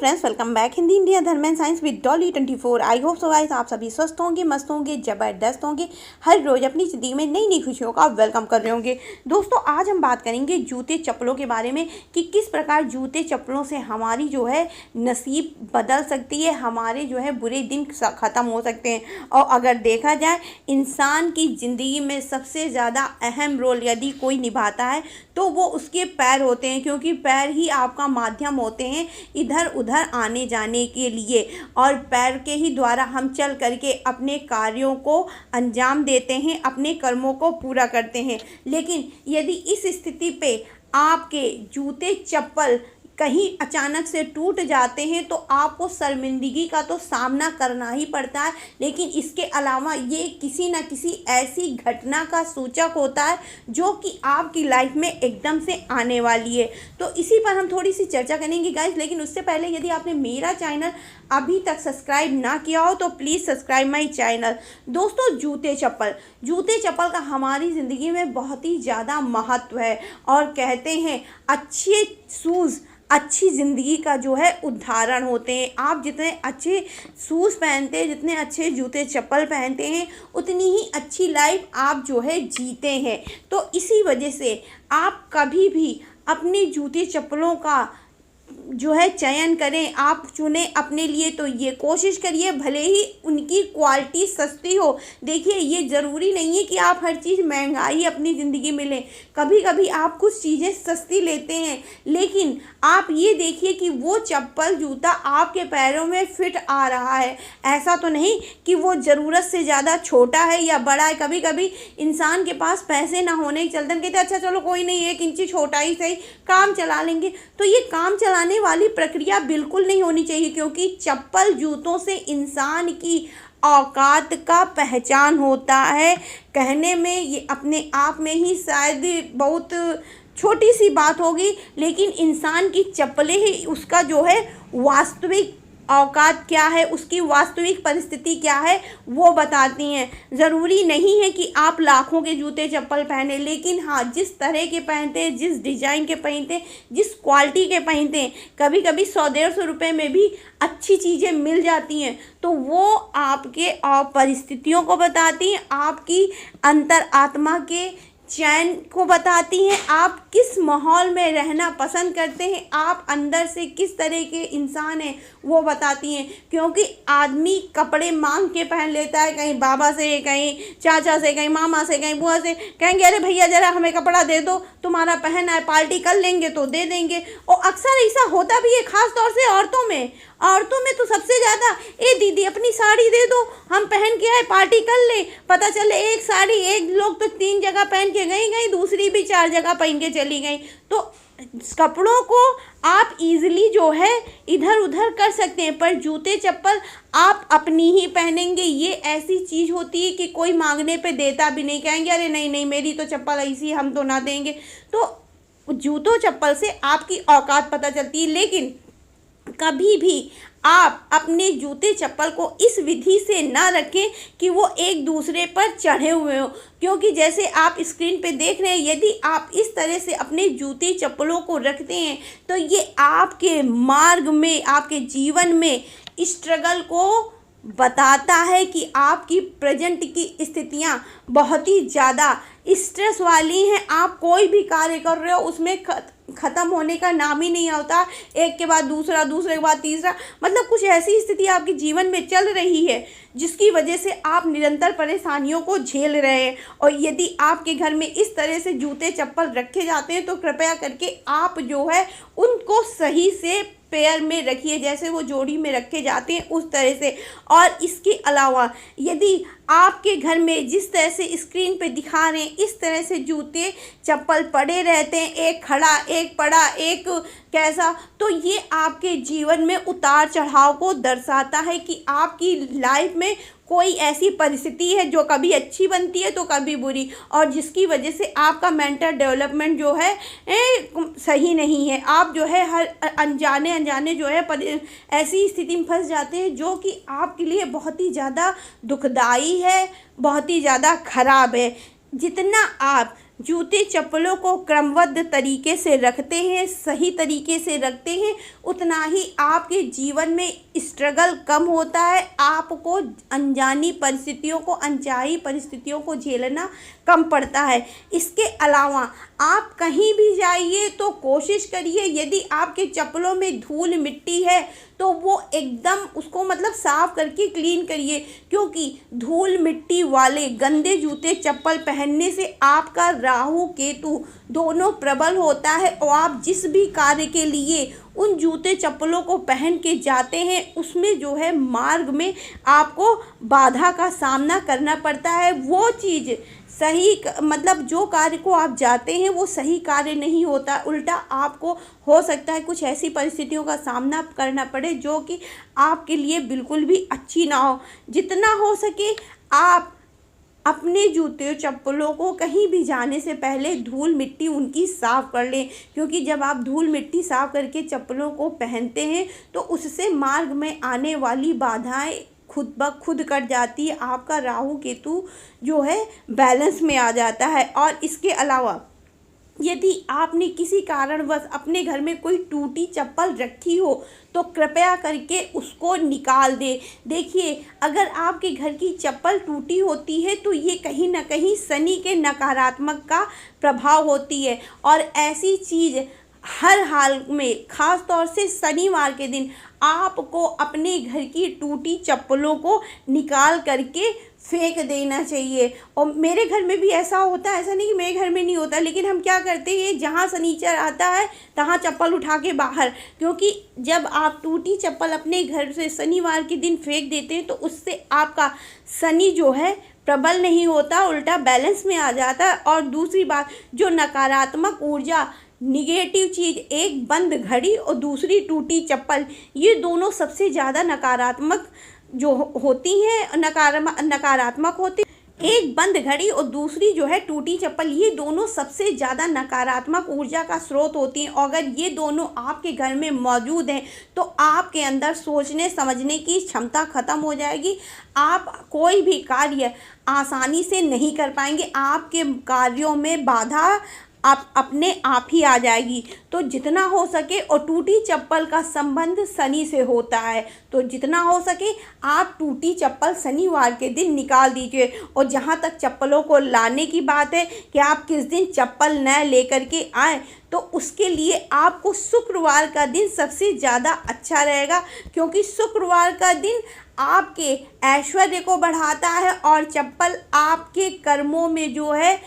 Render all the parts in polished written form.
Friends, welcome back Hindi India dharma and science with Dolly 24। I hope so guys आप सभी स्वस्थ होंगे, मस्त होंगे, जबरदस्त होंगे, हर रोज़ अपनी ज़िंदगी में नई नई खुशियों का वेलकम कर रहे होंगे। दोस्तों, आज हम बात करेंगे जूते चप्पलों के बारे में कि किस प्रकार जूते चप्पलों से हमारी जो है नसीब बदल सकती है, हमारे जो है बुरे दिन ख़त्म हो सकते हैं। और अगर देखा जाए इंसान की ज़िंदगी में सबसे ज़्यादा अहम रोल यदि कोई निभाता है तो वो उसके पैर होते हैं, क्योंकि पैर ही आपका माध्यम होते हैं इधर उधर आने जाने के लिए, और पैर के ही द्वारा हम चल करके अपने कार्यों को अंजाम देते हैं, अपने कर्मों को पूरा करते हैं। लेकिन यदि इस स्थिति पे आपके जूते चप्पल कहीं अचानक से टूट जाते हैं तो आपको शर्मिंदगी का तो सामना करना ही पड़ता है, लेकिन इसके अलावा ये किसी न किसी ऐसी घटना का सूचक होता है जो कि आपकी लाइफ में एकदम से आने वाली है। तो इसी पर हम थोड़ी सी चर्चा करेंगे गाइस। लेकिन उससे पहले यदि आपने मेरा चैनल अभी तक सब्सक्राइब ना किया हो तो प्लीज़ सब्सक्राइब माई चैनल। दोस्तों, जूते चप्पल का हमारी ज़िंदगी में बहुत ही ज़्यादा महत्व है, और कहते हैं अच्छे शूज़ अच्छी ज़िंदगी का जो है उदाहरण होते हैं। आप जितने अच्छे शूज़ पहनते हैं, जितने अच्छे जूते चप्पल पहनते हैं, उतनी ही अच्छी लाइफ आप जो है जीते हैं। तो इसी वजह से आप कभी भी अपने जूते चप्पलों का जो है चयन करें, आप चुने अपने लिए तो ये कोशिश करिए भले ही उनकी क्वालिटी सस्ती हो। देखिए, ये ज़रूरी नहीं है कि आप हर चीज़ महंगाई अपनी ज़िंदगी में लें। कभी कभी आप कुछ चीज़ें सस्ती लेते हैं, लेकिन आप ये देखिए कि वो चप्पल जूता आपके पैरों में फिट आ रहा है। ऐसा तो नहीं कि वो ज़रूरत से ज़्यादा छोटा है या बड़ा है। कभी कभी इंसान के पास पैसे ना होने के चलते कहते अच्छा चलो कोई नहीं, 1 इंची छोटा ही सही, काम चला लेंगे। तो ये काम चलाने वाली प्रक्रिया बिल्कुल नहीं होनी चाहिए, क्योंकि चप्पल जूतों से इंसान की औकात का पहचान होता है। कहने में ये अपने आप में ही शायद बहुत छोटी सी बात होगी, लेकिन इंसान की चप्पलें ही उसका जो है वास्तविक औकात क्या है, उसकी वास्तविक परिस्थिति क्या है वो बताती हैं। ज़रूरी नहीं है कि आप लाखों के जूते चप्पल पहने, लेकिन हाँ, जिस तरह के पहनते हैं, जिस डिज़ाइन के पहनते हैं, जिस क्वालिटी के पहनते हैं, कभी कभी 100-150 रुपये में भी अच्छी चीज़ें मिल जाती हैं। तो वो आपके परिस्थितियों को बताती हैं, आपकी अंतर आत्मा के चैन को बताती हैं, आप किस माहौल में रहना पसंद करते हैं, आप अंदर से किस तरह के इंसान हैं वो बताती हैं। क्योंकि आदमी कपड़े मांग के पहन लेता है, कहीं बाबा से, कहीं चाचा से, कहीं मामा से, कहीं बुआ से, कहेंगे अरे भैया ज़रा हमें कपड़ा दे दो, तुम्हारा पहना है, पार्टी कर लेंगे तो दे देंगे। और अक्सर ऐसा होता भी है, ख़ास तौर से औरतों में तो सबसे ज़्यादा, ए दीदी अपनी साड़ी दे दो, हम पहन के आए, पार्टी कर ले। पता चले एक साड़ी एक लोग तो 3 जगह पहन के गई, दूसरी भी 4 जगह पहन के चली गई। तो कपड़ों को आप इजीली जो है इधर उधर कर सकते हैं, पर जूते चप्पल आप अपनी ही पहनेंगे। ये ऐसी चीज़ होती है कि कोई मांगने पे देता भी नहीं, कहेंगे अरे नहीं नहीं मेरी तो चप्पल ऐसी, हम तो ना देंगे। तो जूतों चप्पल से आपकी औकात पता चलती है। लेकिन कभी भी आप अपने जूते चप्पल को इस विधि से ना रखें कि वो एक दूसरे पर चढ़े हुए हो, क्योंकि जैसे आप स्क्रीन पे देख रहे हैं, यदि आप इस तरह से अपने जूते चप्पलों को रखते हैं तो ये आपके मार्ग में, आपके जीवन में स्ट्रगल को बताता है कि आपकी प्रेजेंट की स्थितियां बहुत ही ज़्यादा स्ट्रेस वाली हैं। आप कोई भी कार्य कर रहे हो उसमें ख़त्म होने का नाम ही नहीं होता, एक के बाद दूसरा, दूसरे के बाद तीसरा, मतलब कुछ ऐसी स्थिति आपके जीवन में चल रही है जिसकी वजह से आप निरंतर परेशानियों को झेल रहे हैं। और यदि आपके घर में इस तरह से जूते चप्पल रखे जाते हैं तो कृपया करके आप जो है उनको सही से पेयर में रखिए, जैसे वो जोड़ी में रखे जाते हैं उस तरह से। और इसके अलावा यदि आपके घर में जिस तरह से स्क्रीन पे दिखा रहे हैं इस तरह से जूते चप्पल पड़े रहते हैं, एक खड़ा एक पड़ा एक कैसा, तो ये आपके जीवन में उतार चढ़ाव को दर्शाता है कि आपकी लाइफ में कोई ऐसी परिस्थिति है जो कभी अच्छी बनती है तो कभी बुरी, और जिसकी वजह से आपका मेंटल डेवलपमेंट जो है सही नहीं है। आप जो है हर अनजाने जो है ऐसी स्थिति में फंस जाते हैं जो कि आपके लिए बहुत ही ज़्यादा दुखदाई है, बहुत ही ज़्यादा खराब है। जितना आप जूते चप्पलों को क्रमबद्ध तरीके से रखते हैं, सही तरीके से रखते हैं, उतना ही आपके जीवन में स्ट्रगल कम होता है। आपको अनजानी परिस्थितियों को, अनचाही परिस्थितियों को झेलना कम पड़ता है। इसके अलावा आप कहीं भी जाइए तो कोशिश करिए, यदि आपके चप्पलों में धूल मिट्टी है तो वो एकदम उसको मतलब साफ़ करके क्लीन करिए, क्योंकि धूल मिट्टी वाले गंदे जूते चप्पल पहनने से आपका राहु केतु दोनों प्रबल होता है और आप जिस भी कार्य के लिए उन जूते चप्पलों को पहन के जाते हैं उसमें जो है मार्ग में आपको बाधा का सामना करना पड़ता है। वो चीज़ सही मतलब जो कार्य को आप जाते हैं वो सही कार्य नहीं होता, उल्टा आपको हो सकता है कुछ ऐसी परिस्थितियों का सामना करना पड़े जो कि आपके लिए बिल्कुल भी अच्छी ना हो। जितना हो सके आप अपने जूते चप्पलों को कहीं भी जाने से पहले धूल मिट्टी उनकी साफ़ कर लें, क्योंकि जब आप धूल मिट्टी साफ़ करके चप्पलों को पहनते हैं तो उससे मार्ग में आने वाली बाधाएं खुद ब खुद कट जाती है। आपका राहु केतु जो है बैलेंस में आ जाता है। और इसके अलावा यदि आपने किसी कारणवश अपने घर में कोई टूटी चप्पल रखी हो तो कृपया करके उसको निकाल दे। देखिए, अगर आपके घर की चप्पल टूटी होती है तो ये कहीं ना कहीं शनि के नकारात्मक का प्रभाव होती है, और ऐसी चीज़ हर हाल में ख़ास तौर से शनिवार के दिन आपको अपने घर की टूटी चप्पलों को निकाल करके फेंक देना चाहिए। और मेरे घर में भी ऐसा होता है, ऐसा नहीं कि मेरे घर में नहीं होता, लेकिन हम क्या करते हैं, जहाँ शनिचर आता है तहाँ चप्पल उठा के बाहर, क्योंकि जब आप टूटी चप्पल अपने घर से शनिवार के दिन फेंक देते हैं तो उससे आपका शनि जो है प्रबल नहीं होता, उल्टा बैलेंस में आ जाता है। और दूसरी बात, जो नकारात्मक ऊर्जा, निगेटिव चीज़, एक बंद घड़ी और दूसरी टूटी चप्पल, ये दोनों सबसे ज़्यादा नकारात्मक जो होती हैं, नकारात्मक होती। एक बंद घड़ी और दूसरी जो है टूटी चप्पल, ये दोनों सबसे ज़्यादा नकारात्मक ऊर्जा का स्रोत होती हैं। और अगर ये दोनों आपके घर में मौजूद हैं तो आपके अंदर सोचने समझने की क्षमता ख़त्म हो जाएगी। आप कोई भी कार्य आसानी से नहीं कर पाएंगे, आपके कार्यों में बाधा आप अपने आप ही आ जाएगी। तो जितना हो सके, और टूटी चप्पल का संबंध शनि से होता है, तो जितना हो सके आप टूटी चप्पल शनिवार के दिन निकाल दीजिए। और जहाँ तक चप्पलों को लाने की बात है कि आप किस दिन चप्पल नए लेकर के आएँ, तो उसके लिए आपको शुक्रवार का दिन सबसे ज़्यादा अच्छा रहेगा, क्योंकि शुक्रवार का दिन आपके ऐश्वर्य को बढ़ाता है और चप्पल आपके कर्मों में जो है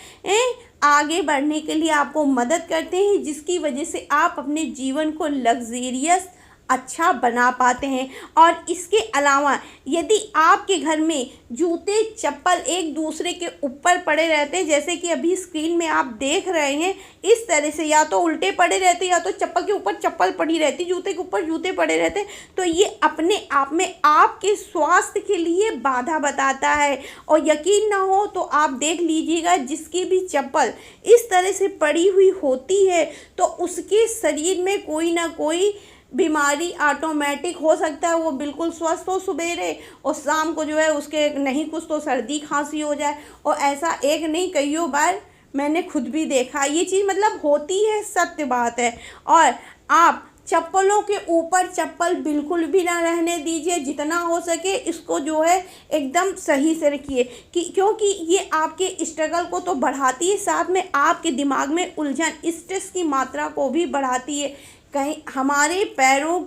आगे बढ़ने के लिए आपको मदद करते हैं, जिसकी वजह से आप अपने जीवन को लग्जरियस अच्छा बना पाते हैं। और इसके अलावा यदि आपके घर में जूते चप्पल एक दूसरे के ऊपर पड़े रहते हैं, जैसे कि अभी स्क्रीन में आप देख रहे हैं, इस तरह से या तो उल्टे पड़े रहते या तो चप्पल के ऊपर चप्पल पड़ी रहती, जूते के ऊपर जूते पड़े रहते, तो ये अपने आप में आपके स्वास्थ्य के लिए बाधा बताता है। और यकीन ना हो तो आप देख लीजिएगा, जिसकी भी चप्पल इस तरह से पड़ी हुई होती है तो उसके शरीर में कोई ना कोई बीमारी ऑटोमेटिक हो सकता है। वो बिल्कुल स्वस्थ हो सुबेरे और शाम को जो है उसके नहीं कुछ तो सर्दी खांसी हो जाए। और ऐसा एक नहीं कईयों बार मैंने खुद भी देखा, ये चीज़ मतलब होती है, सत्य बात है। और आप चप्पलों के ऊपर चप्पल बिल्कुल भी ना रहने दीजिए, जितना हो सके इसको जो है एकदम सही से रखिए, क्योंकि ये आपके स्ट्रगल को तो बढ़ाती है, साथ में आपके दिमाग में उलझन, स्ट्रेस की मात्रा को भी बढ़ाती है। कहीं हमारे पैरों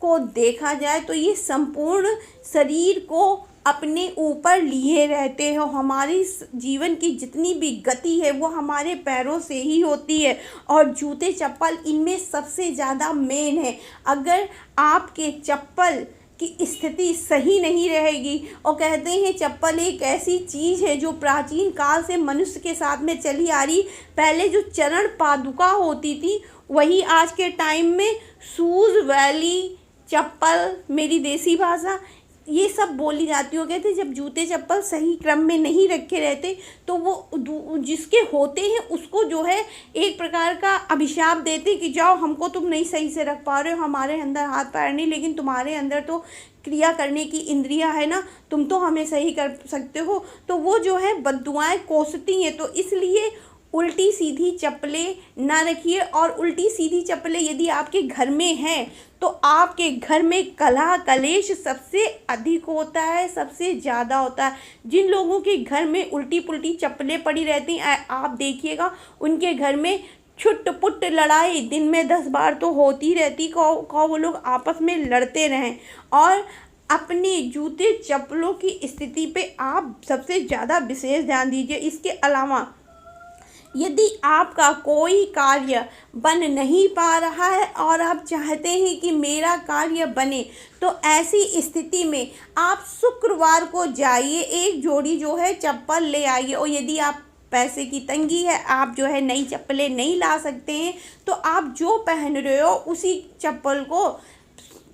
को देखा जाए तो ये संपूर्ण शरीर को अपने ऊपर लिए रहते हैं। हमारी जीवन की जितनी भी गति है वो हमारे पैरों से ही होती है, और जूते चप्पल इनमें सबसे ज़्यादा मेन है। अगर आपके चप्पल की स्थिति सही नहीं रहेगी, और कहते हैं चप्पल एक ऐसी चीज़ है जो प्राचीन काल से मनुष्य के साथ में चली आ रही। पहले जो चरण पादुका होती थी वही आज के टाइम में शूज़ वैली चप्पल, मेरी देसी भाषा, ये सब बोली जाती हो। कहते जब जूते चप्पल सही क्रम में नहीं रखे रहते तो वो जिसके होते हैं उसको जो है एक प्रकार का अभिशाप देते कि जाओ, हमको तुम नहीं सही से रख पा रहे हो, हमारे अंदर हाथ पैर नहीं, लेकिन तुम्हारे अंदर तो क्रिया करने की इंद्रियां है ना, तुम तो हमें सही कर सकते हो। तो वो जो है बद्दुआएं कोसती हैं। तो इसलिए उल्टी सीधी चप्पलें ना रखिए। और उल्टी सीधी चप्पलें यदि आपके घर में हैं तो आपके घर में कलह कलेश सबसे अधिक होता है, सबसे ज़्यादा होता है। जिन लोगों के घर में उल्टी पुल्टी चप्पलें पड़ी रहती हैं, आप देखिएगा उनके घर में छुट पुट लड़ाई दिन में 10 बार तो होती रहती। को वो लोग आपस में लड़ते रहें। और अपने जूते चप्पलों की स्थिति पे आप सबसे ज़्यादा विशेष ध्यान दीजिए। इसके अलावा यदि आपका कोई कार्य बन नहीं पा रहा है और आप चाहते हैं कि मेरा कार्य बने, तो ऐसी स्थिति में आप शुक्रवार को जाइए, एक जोड़ी जो है चप्पल ले आइए। और यदि आप पैसे की तंगी है, आप जो है नई चप्पलें नहीं ला सकते हैं, तो आप जो पहन रहे हो उसी चप्पल को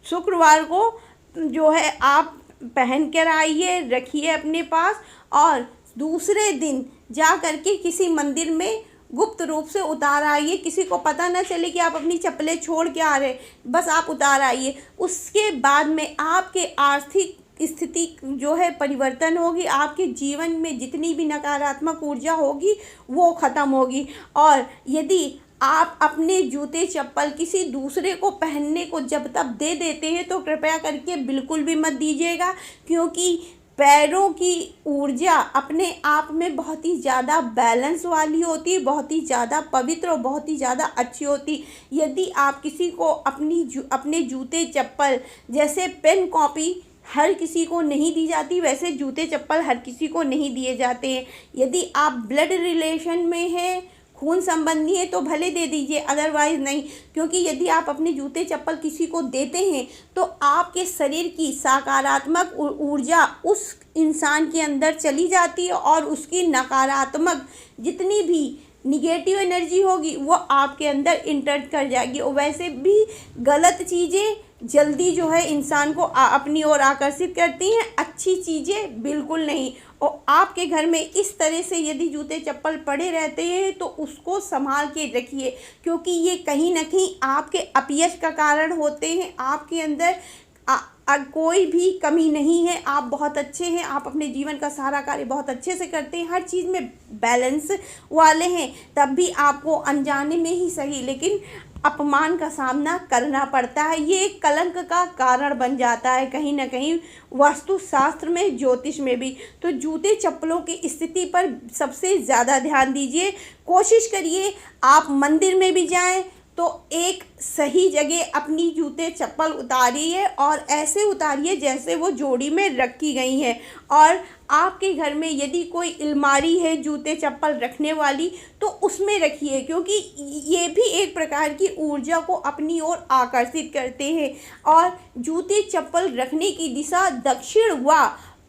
शुक्रवार को जो है आप पहन कर आइए, रखिए अपने पास। और दूसरे दिन जा कर के किसी मंदिर में गुप्त रूप से उतार आइए, किसी को पता ना चले कि आप अपनी चप्पलें छोड़ के आ रहे, बस आप उतार आइए। उसके बाद में आपके आर्थिक स्थिति जो है परिवर्तन होगी, आपके जीवन में जितनी भी नकारात्मक ऊर्जा होगी वो ख़त्म होगी। और यदि आप अपने जूते चप्पल किसी दूसरे को पहनने को जब तब दे देते हैं, तो कृपया करके बिल्कुल भी मत दीजिएगा, क्योंकि पैरों की ऊर्जा अपने आप में बहुत ही ज़्यादा बैलेंस वाली होती है, बहुत ही ज़्यादा पवित्र और बहुत ही ज़्यादा अच्छी होती। यदि आप किसी को अपने जूते चप्पल, जैसे पेन कॉपी हर किसी को नहीं दी जाती, वैसे जूते चप्पल हर किसी को नहीं दिए जाते हैं। यदि आप ब्लड रिलेशन में हैं, खून संबंधी है, तो भले दे दीजिए, अदरवाइज़ नहीं। क्योंकि यदि आप अपने जूते चप्पल किसी को देते हैं तो आपके शरीर की सकारात्मक ऊर्जा उस इंसान के अंदर चली जाती है और उसकी नकारात्मक जितनी भी निगेटिव एनर्जी होगी वो आपके अंदर इंटर कर जाएगी। और वैसे भी गलत चीज़ें जल्दी जो है इंसान को अपनी ओर आकर्षित करती हैं, अच्छी चीज़ें बिल्कुल नहीं। और आपके घर में इस तरह से यदि जूते चप्पल पड़े रहते हैं तो उसको संभाल के रखिए, क्योंकि ये कहीं ना कहीं आपके अपयश का कारण होते हैं। आपके अंदर कोई भी कमी नहीं है, आप बहुत अच्छे हैं, आप अपने जीवन का सारा कार्य बहुत अच्छे से करते हैं, हर चीज़ में बैलेंस वाले हैं। तब भी आपको अनजाने में ही सही लेकिन अपमान का सामना करना पड़ता है। ये एक कलंक का कारण बन जाता है कहीं ना कहीं वास्तुशास्त्र में, ज्योतिष में भी। तो जूते चप्पलों की स्थिति पर सबसे ज़्यादा ध्यान दीजिए। कोशिश करिए आप मंदिर में भी जाएं तो एक सही जगह अपनी जूते चप्पल उतारिए और ऐसे उतारिए जैसे वो जोड़ी में रखी गई हैं। और आपके घर में यदि कोई अलमारी है जूते चप्पल रखने वाली तो उसमें रखिए, क्योंकि ये भी एक प्रकार की ऊर्जा को अपनी ओर आकर्षित करते हैं। और जूते चप्पल रखने की दिशा दक्षिण व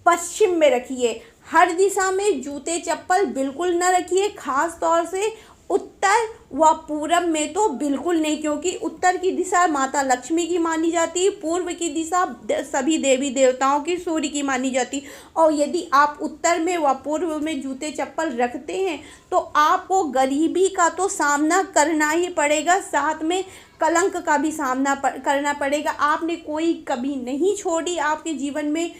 पश्चिम में रखिए। हर दिशा में जूते चप्पल बिल्कुल न रखिए, खास तौर से उत्तर व पूरब में तो बिल्कुल नहीं, क्योंकि उत्तर की दिशा माता लक्ष्मी की मानी जाती है, पूर्व की दिशा सभी देवी देवताओं की, सूर्य की मानी जाती है। और यदि आप उत्तर में व पूर्व में जूते चप्पल रखते हैं तो आपको गरीबी का तो सामना करना ही पड़ेगा, साथ में कलंक का भी सामना करना पड़ेगा। आपने कोई कभी नहीं छोड़ी, आपके जीवन में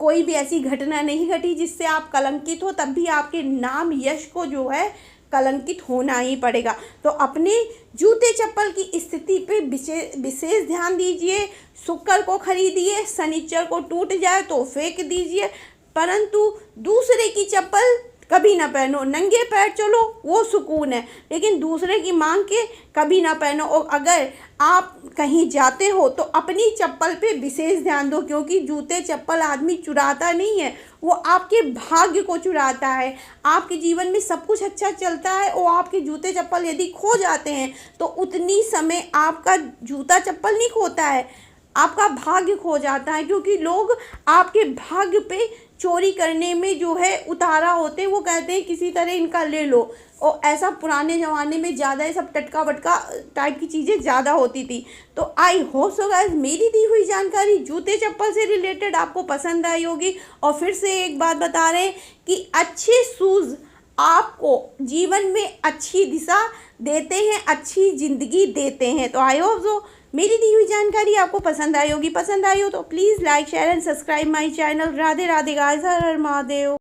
कोई भी ऐसी घटना नहीं घटी जिससे आप कलंकित हो, तब भी आपके नाम यश को जो है कलंकित होना ही पड़ेगा। तो अपने जूते चप्पल की स्थिति पे विशेष ध्यान दीजिए। शुक्र को खरीदिए, शनिचर को टूट जाए तो फेंक दीजिए, परंतु दूसरे की चप्पल कभी ना पहनो। नंगे पैर चलो वो सुकून है, लेकिन दूसरे की मांग के कभी ना पहनो। और अगर आप कहीं जाते हो तो अपनी चप्पल पे विशेष ध्यान दो, क्योंकि जूते चप्पल आदमी चुराता नहीं है, वो आपके भाग्य को चुराता है। आपके जीवन में सब कुछ अच्छा चलता है और आपके जूते चप्पल यदि खो जाते हैं तो उतनी समय आपका जूता चप्पल नहीं खोता है, आपका भाग्य खो जाता है। क्योंकि लोग आपके भाग्य पे चोरी करने में जो है उतारा होते हैं, वो कहते हैं किसी तरह इनका ले लो। और ऐसा पुराने ज़माने में ज़्यादा ये सब टटका वटका टाइप की चीज़ें ज़्यादा होती थी। तो आई होप सो गाइस मेरी दी हुई जानकारी जूते चप्पल से रिलेटेड आपको पसंद आई होगी। और फिर से एक बात बता रहे हैं कि अच्छे शूज़ आपको जीवन में अच्छी दिशा देते हैं, अच्छी ज़िंदगी देते हैं। तो आई होप सो मेरी दी हुई जानकारी आपको पसंद आई होगी। पसंद आई हो तो please like share and subscribe my channel. Radhe Radhe guys, her her Mahadev.